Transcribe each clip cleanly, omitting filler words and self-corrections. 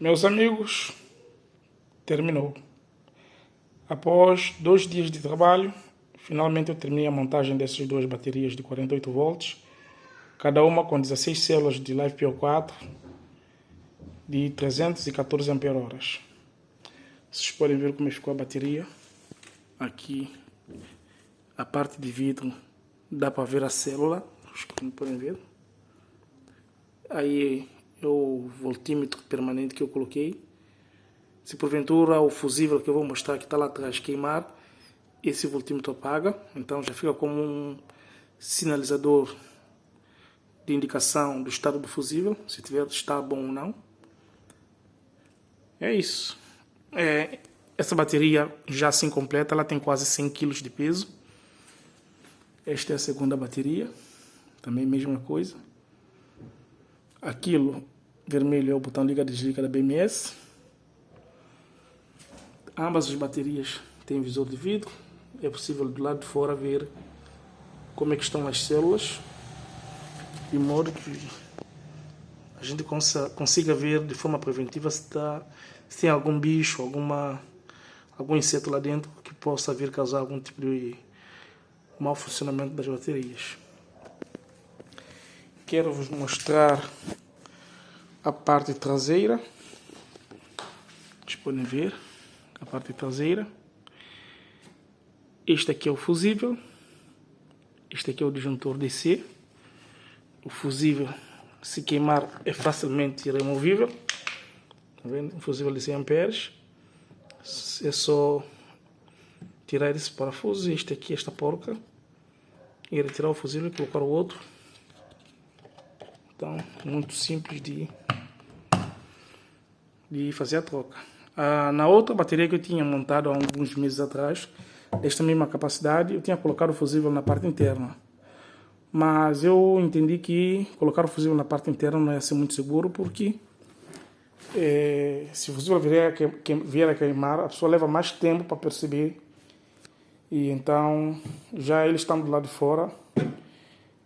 Meus amigos, terminou. Após 2 dias de trabalho, finalmente eu terminei a montagem dessas duas baterias de 48 volts, cada uma com 16 células de LiFePO4 de 314 ampere-horas. Vocês podem ver como ficou a bateria. Aqui, a parte de vidro, dá para ver a célula, como podem ver. Aí é o voltímetro permanente que eu coloquei. Se porventura o fusível que eu vou mostrar que está lá atrás queimar, esse voltímetro apaga, então já fica como um sinalizador de indicação do estado do fusível, se está bom ou não. É isso. Essa bateria já assim completa, ela tem quase 100 kg de peso. Esta é a segunda bateria, também mesma coisa. Aquilo vermelho é o botão liga e desliga da BMS. Ambas as baterias têm visor de vidro. É possível do lado de fora ver como é que estão as células, de modo que a gente consiga ver de forma preventiva se tem algum bicho, algum inseto lá dentro que possa vir causar algum tipo de mau funcionamento das baterias. Quero vos mostrar a parte traseira. Vocês podem ver a parte traseira. Este aqui é o fusível. Este aqui é o disjuntor DC. O fusível, se queimar, é facilmente removível. Tá vendo? Um fusível de 100 amperes. É só tirar esse parafuso. Este aqui, esta porca. E retirar o fusível e colocar o outro. Então, muito simples de fazer a troca. Na outra bateria que eu tinha montado há alguns meses atrás, desta mesma capacidade, eu tinha colocado o fusível na parte interna. Mas eu entendi que colocar o fusível na parte interna não ia ser muito seguro, porque se o fusível vier a queimar, a pessoa leva mais tempo para perceber. E então, já ele estando do lado de fora,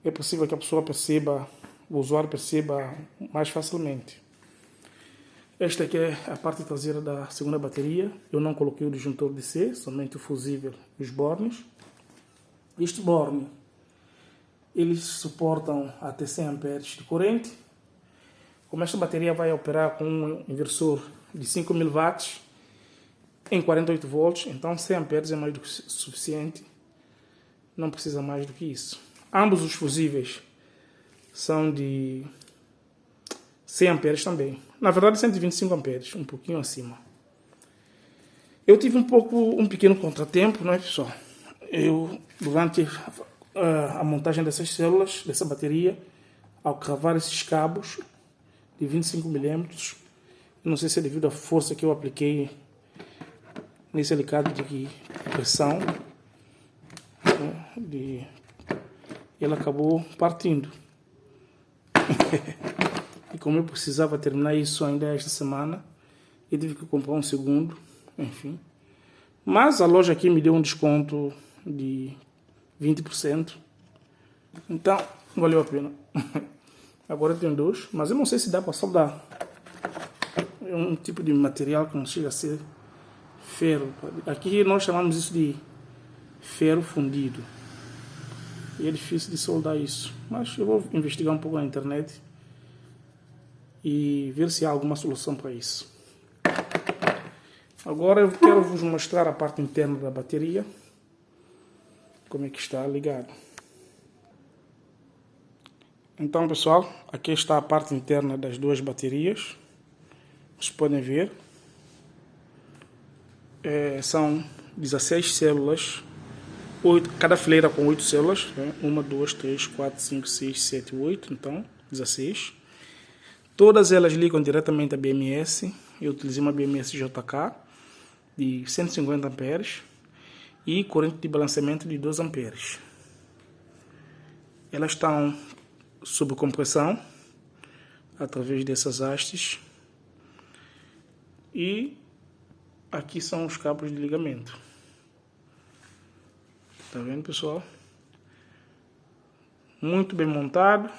é possível que a pessoa perceba, o usuário perceba mais facilmente. Esta aqui é a parte traseira da segunda bateria. Eu não coloquei o disjuntor DC, somente o fusível e os bornes. Este borne, eles suportam até 100 amperes de corrente. Como esta bateria vai operar com um inversor de 5.000 watts em 48 volts, então 100 amperes é mais do que suficiente. Não precisa mais do que isso. Ambos os fusíveis são de 100 amperes também. Na verdade, 125 amperes, um pouquinho acima. Eu tive um pequeno contratempo, não é, pessoal? Durante a montagem dessas células, dessa bateria, ao cravar esses cabos de 25 milímetros, não sei se é devido à força que eu apliquei nesse alicate de pressão, né, ele acabou partindo. E como eu precisava terminar isso ainda esta semana, eu tive que comprar um segundo, enfim. Mas a loja aqui me deu um desconto de 20%. Então, valeu a pena. Agora eu tenho 2, mas eu não sei se dá para soldar. É um tipo de material que não chega a ser ferro. Aqui nós chamamos isso de ferro fundido. E é difícil de soldar isso. Mas eu vou investigar um pouco na internet e ver se há alguma solução para isso. Agora eu quero vos mostrar a parte interna da bateria, como é que está ligado. Então, pessoal, aqui está a parte interna das duas baterias. Vocês podem ver. São 16 células, cada fileira com 8 células, né? 1, 2, 3, 4, 5, 6, 7, 8, então 16. Todas elas ligam diretamente à BMS. Eu utilizei uma BMS JK de 150 amperes e corrente de balanceamento de 2 amperes. Elas estão sob compressão através dessas hastes e aqui são os cabos de ligamento. Tá vendo, pessoal? Muito bem montado.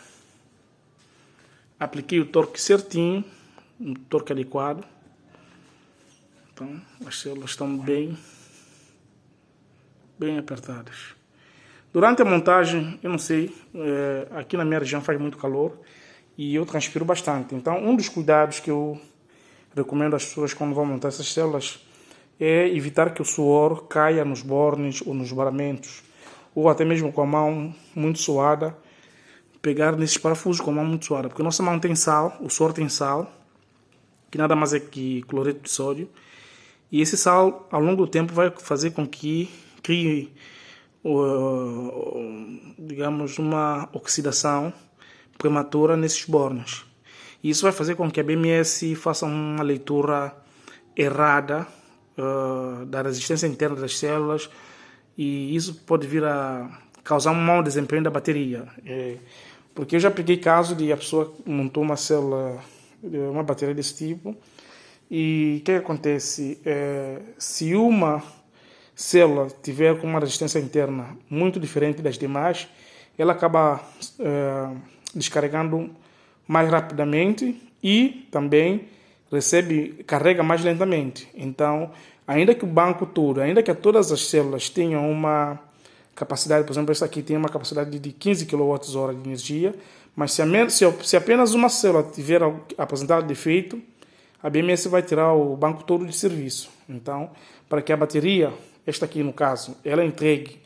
Apliquei o torque certinho um torque adequado. Então, as células estão bem apertadas. Durante a montagem, eu não sei, aqui na minha região faz muito calor e eu transpiro bastante. Então, um dos cuidados que eu recomendo às pessoas quando vão montar essas células é evitar que o suor caia nos bornes ou nos baramentos, ou até mesmo com a mão muito suada, pegar nesses parafusos com a mão muito suada, porque nossa mão tem sal, o suor tem sal, que nada mais é que cloreto de sódio, e esse sal, ao longo do tempo, vai fazer com que crie, digamos, uma oxidação prematura nesses bornes. E isso vai fazer com que a BMS faça uma leitura errada da resistência interna das células, e isso pode vir a causar um mau desempenho da bateria. Porque eu já peguei caso de a pessoa montou uma célula, uma bateria desse tipo, e o que acontece? Se uma célula tiver com uma resistência interna muito diferente das demais, ela acaba descarregando mais rapidamente e também carrega mais lentamente. Então, ainda que o banco todo, ainda que todas as células tenham uma capacidade, por exemplo, essa aqui tem uma capacidade de 15 kWh de energia, mas se apenas uma célula tiver apresentado defeito, a BMS vai tirar o banco todo de serviço. Então, para que a bateria, esta aqui no caso, ela entregue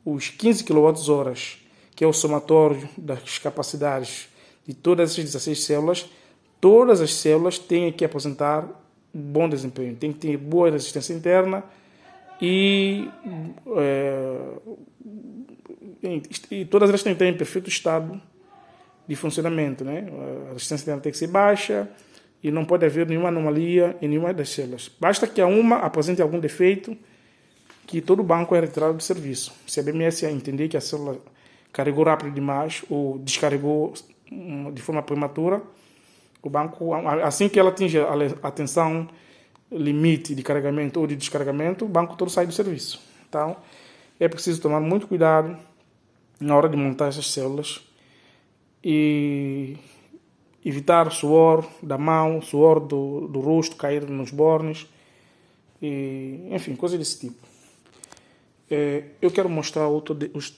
os 15 kWh, que é o somatório das capacidades de todas essas 16 células, todas as células têm que apresentar bom desempenho, tem que ter boa resistência interna e todas elas têm que estar em perfeito estado de funcionamento, né? A resistência interna tem que ser baixa e não pode haver nenhuma anomalia em nenhuma das células. Basta que a uma apresente algum defeito que todo o banco é retirado do serviço. Se a BMS entender que a célula carregou rápido demais ou descarregou de forma prematura, o banco, assim que ela atinge a tensão limite de carregamento ou de descarregamento, o banco todo sai do serviço. Então, é preciso tomar muito cuidado na hora de montar essas células e evitar suor da mão, suor do rosto cair nos bornes, e, enfim, coisas desse tipo. Eu quero mostrar os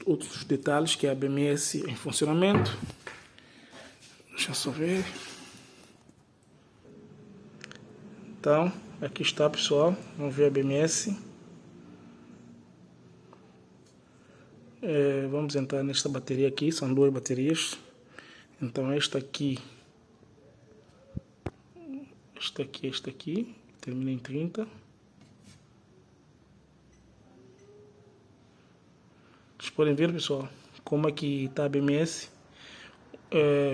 outros detalhes que é a BMS em funcionamento. Deixa eu só ver. Então, aqui está, pessoal. Vamos ver a BMS. Vamos entrar nesta bateria aqui. São duas baterias. Então, esta aqui, termina em 30. Vocês podem ver, pessoal, como aqui está a BMS.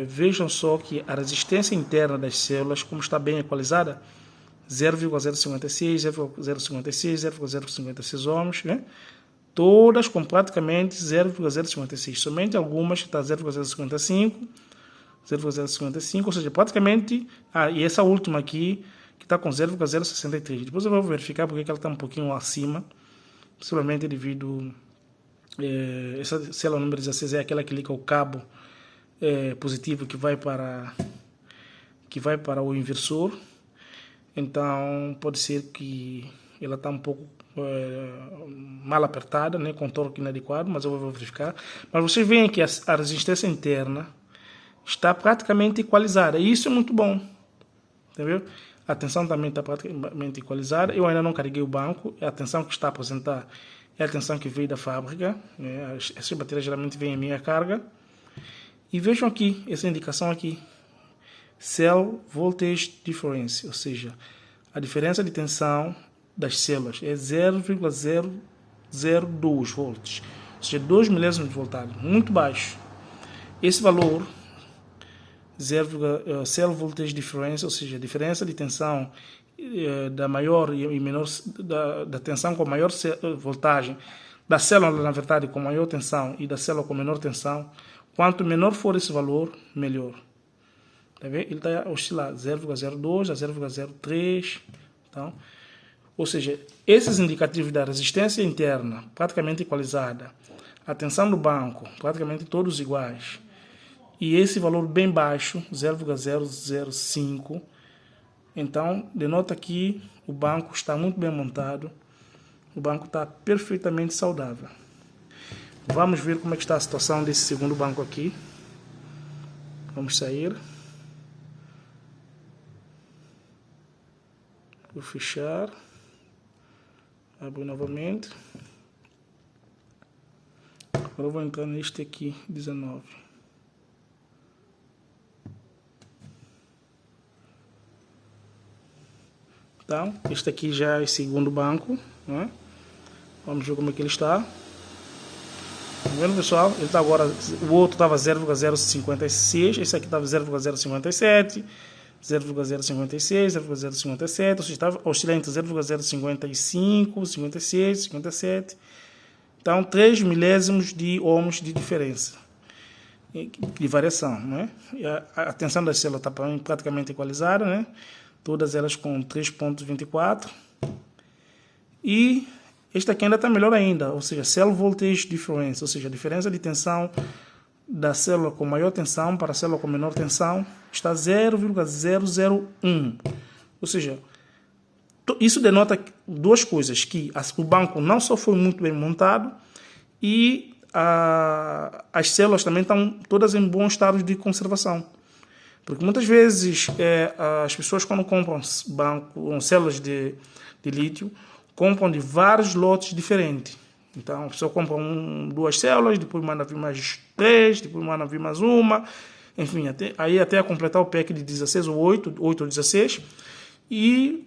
Vejam só que a resistência interna das células, como está bem equalizada, 0,056, 0,056, 0,056 ohms, né? Todas com praticamente 0,056, somente algumas que está 0,055, 0,055, ou seja, praticamente, e essa última aqui, que está com 0,063. Depois eu vou verificar porque ela está um pouquinho acima, possivelmente devido, essa célula número 16 é aquela que liga o cabo positivo que vai para o inversor. Então pode ser que ela está um pouco mal apertada, né, com torque inadequado, mas eu vou verificar. Mas vocês veem que a resistência interna está praticamente equalizada, e isso é muito bom, entendeu? A tensão também está praticamente equalizada. Eu ainda não carreguei o banco, a tensão que está a apresentar é a tensão que veio da fábrica, né? Essas baterias geralmente vêm em meia carga. E vejam aqui, essa indicação aqui, Cell Voltage Difference, ou seja, a diferença de tensão das células é 0,002 volts, ou seja, 2 milésimos de voltagem, muito baixo. Esse valor, Cell Voltage Difference, ou seja, a diferença de tensão da maior e menor, da tensão com maior voltagem, da célula, na verdade, com maior tensão e da célula com menor tensão, quanto menor for esse valor, melhor. Tá vendo? Ele está a oscilar 0,02 a 0,03. Então, ou seja, esses indicativos da resistência interna praticamente equalizada, a tensão do banco praticamente todos iguais, e esse valor bem baixo, 0,005, Então, denota que o banco está muito bem montado, o banco está perfeitamente saudável. Vamos ver como é que está a situação desse segundo banco aqui. Vamos sair. Vou fechar. Abro novamente. Agora eu vou entrar neste aqui, 19. Então, este aqui já é o segundo banco, né? Vamos ver como é que ele está. Tá vendo, pessoal? Ele está agora, o outro estava 0,056, esse aqui estava 0,057, 0,056, 0,057, ou seja, estava oscilando entre 0,055, 56, 57. Então, 3 milésimos de ohms de diferença, de variação, né? A tensão das células está praticamente equalizada, né? Todas elas com 3,24. E esta aqui ainda está melhor ainda, ou seja, cell voltage difference, ou seja, a diferença de tensão da célula com maior tensão para a célula com menor tensão está 0,001. Ou seja, isso denota duas coisas, que o banco não só foi muito bem montado e as células também estão todas em bom estado de conservação. Porque muitas vezes as pessoas, quando compram células de lítio, compram de vários lotes diferentes. Então a pessoa compra 2 células, depois manda vir mais 3, depois manda vir mais uma, enfim, até completar o pack de 16 ou 8 ou 16, e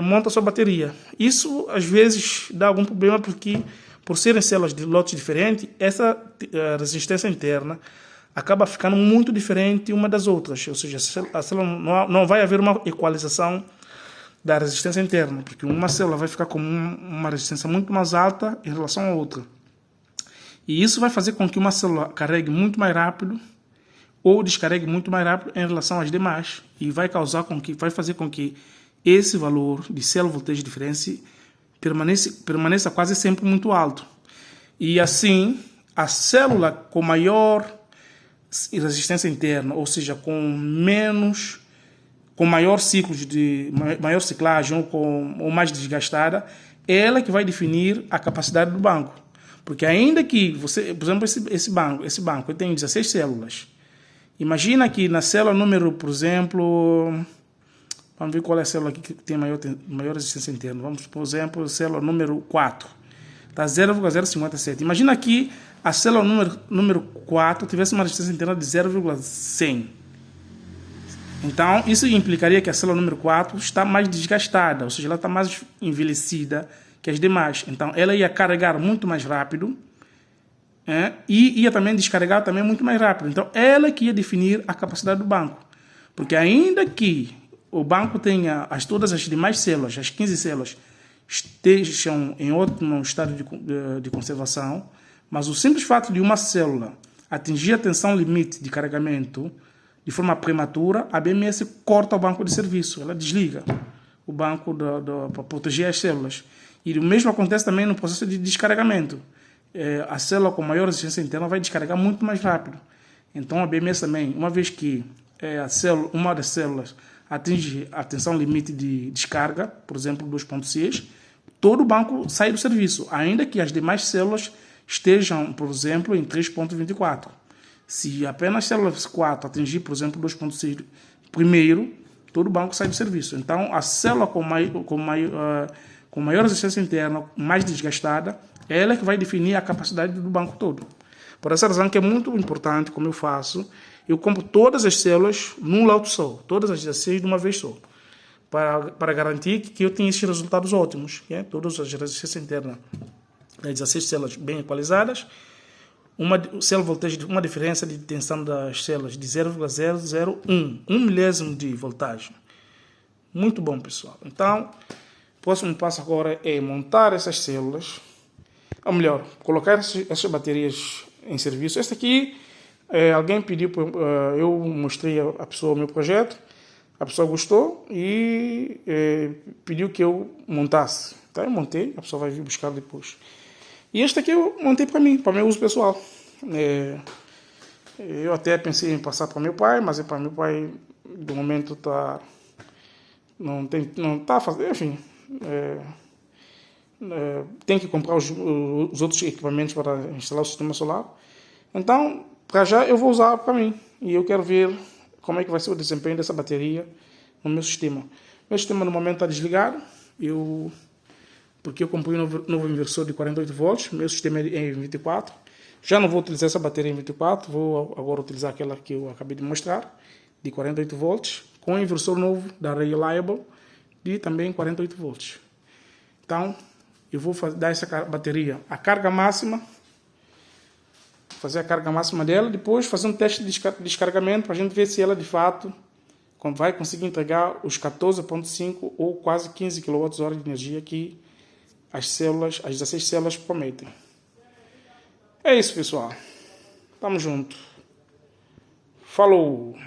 monta a sua bateria. Isso às vezes dá algum problema, porque por serem células de lotes diferentes, essa resistência interna acaba ficando muito diferente uma das outras, ou seja, a célula não vai haver uma equalização da resistência interna, porque uma célula vai ficar com uma resistência muito mais alta em relação à outra. E isso vai fazer com que uma célula carregue muito mais rápido ou descarregue muito mais rápido em relação às demais, e vai fazer com que esse valor de cell voltage difference permaneça quase sempre muito alto. E assim, a célula com maior resistência interna, ou seja, com maior ciclos maior ciclagem ou mais desgastada, é ela que vai definir a capacidade do banco. Porque ainda que você, por exemplo, esse banco tem 16 células. Imagina que na célula número, por exemplo, vamos ver qual é a célula aqui que tem maior resistência interna. Vamos, por exemplo, célula número 4. Está 0,057. Imagina que a célula número 4 tivesse uma resistência interna de 0,100. Então, isso implicaria que a célula número 4 está mais desgastada, ou seja, ela está mais envelhecida que as demais. Então, ela ia carregar muito mais rápido, e ia também descarregar também muito mais rápido. Então, ela que ia definir a capacidade do banco. Porque ainda que o banco tenha todas as demais células, as 15 células, estejam em ótimo estado de conservação, mas o simples fato de uma célula atingir a tensão limite de carregamento de forma prematura, a BMS corta o banco de serviço, ela desliga o banco para proteger as células. E o mesmo acontece também no processo de descarregamento. A célula com maior resistência interna vai descarregar muito mais rápido. Então a BMS também, uma vez que uma das células atinge a tensão limite de descarga, por exemplo 2,6, todo o banco sai do serviço, ainda que as demais células estejam, por exemplo, em 3,24. Se apenas a célula 4 atingir, por exemplo, 2,6 primeiro, todo o banco sai do serviço. Então, a célula com maior resistência interna, mais desgastada, é ela que vai definir a capacidade do banco todo. Por essa razão que é muito importante, como eu faço, eu compro todas as células num lote só, todas as 16 de uma vez só, para garantir que eu tenha esses resultados ótimos. Todas as resistências internas, as 16 células bem equalizadas, uma diferença de tensão das células de 0,001, 1 milésimo de voltagem. Muito bom, pessoal. Então, o próximo passo agora é montar essas células, ou melhor, colocar essas baterias em serviço. Esta aqui, alguém pediu, eu mostrei a pessoa o meu projeto, a pessoa gostou e pediu que eu montasse. Então, eu montei, a pessoa vai vir buscar depois. E este aqui eu montei para mim, para meu uso pessoal. Eu até pensei em passar para meu pai, mas para meu pai, do momento, está não está fazendo, enfim, tem que comprar os outros equipamentos para instalar o sistema solar. Então, para já eu vou usar para mim e eu quero ver como é que vai ser o desempenho dessa bateria no meu sistema. Meu sistema no momento está desligado, porque eu comprei um novo inversor de 48 volts, meu sistema é em 24. Já não vou utilizar essa bateria em 24, vou agora utilizar aquela que eu acabei de mostrar, de 48 volts, com um inversor novo da Reliable, de também 48 volts. Então, eu vou dar essa bateria a carga máxima, fazer a carga máxima dela, depois fazer um teste de descarregamento para a gente ver se ela de fato vai conseguir entregar os 14,5 ou quase 15 kWh de energia que as 16 células prometem. É isso, pessoal. Tamo junto. Falou!